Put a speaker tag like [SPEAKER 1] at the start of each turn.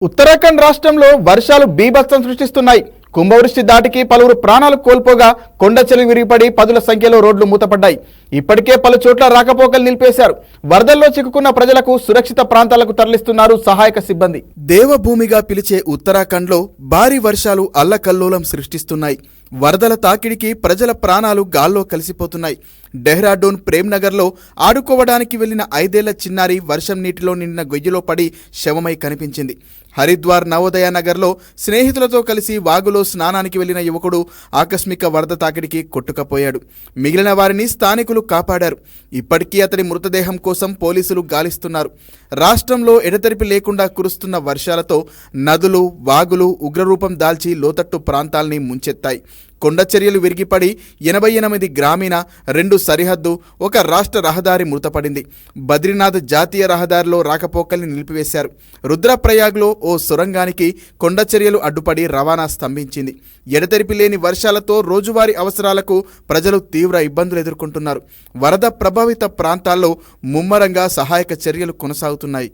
[SPEAKER 1] ఉత్తరాఖండ్ రాష్ట్రంలో వర్షాలు బీభత్సం సృష్టిస్తున్నాయి. కుంభవృష్టి దాటికి పలువురు ప్రాణాలు కోల్పోగా కొండచెలు విరిగిపడి పదుల సంఖ్యలో రోడ్లు మూతపడ్డాయి. ఇప్పటికే పలు చోట్ల రాకపోకలు నిలిపేశారు. వరదల్లో చిక్కుకున్న ప్రజలకు సురక్షిత ప్రాంతాలకు తరలిస్తున్నారు సహాయక సిబ్బంది. దేవభూమిగా పిలిచే ఉత్తరాఖండ్లో భారీ వర్షాలు అల్లకల్లోలం సృష్టిస్తున్నాయి. వరదల తాకిడికి ప్రజల ప్రాణాలు గాల్లో కలిసిపోతున్నాయి. డెహ్రాడూన్ ప్రేమ్నగర్లో ఆడుకోవడానికి వెళ్లిన 5 ఏళ్ల చిన్నారి వర్షం నీటిలో నిండిన గొయ్యిలో పడి శవమై కనిపించింది. హరిద్వార్ నవోదయ నగర్లో స్నేహితులతో కలిసి వాగులో స్నానానికి వెళ్లిన యువకుడు ఆకస్మిక వరద తాకిడికి కొట్టుకపోయాడు. మిగిలిన వారిని స్థానికులు కాపాడారు. ఇప్పటికీ అతడి మృతదేహం కోసం పోలీసులు గాలిస్తున్నారు. రాష్ట్రంలో ఎడతెరిపి లేకుండా కురుస్తున్న వర్షాలతో నదులు, వాగులు ఉగ్రరూపం దాల్చి లోతట్టు ప్రాంతాల్ని ముంచెత్తాయి. కొండచర్యలు విరిగిపడి 88 గ్రామీణ, 2 సరిహద్దు, 1 రాష్ట్ర రహదారి మృతపడింది. బద్రీనాథ్ జాతీయ రహదారిలో రాకపోకల్ని నిలిపివేశారు. రుద్రప్రయాగ్లో ఓ సొరంగానికి కొండచర్యలు అడ్డుపడి రవాణా స్తంభించింది. ఎడతెరిపి లేని వర్షాలతో రోజువారీ అవసరాలకు ప్రజలు తీవ్ర ఇబ్బందులు ఎదుర్కొంటున్నారు. వరద ప్రభావిత ప్రాంతాల్లో ముమ్మరంగా సహాయక చర్యలు కొనసాగుతున్నాయి.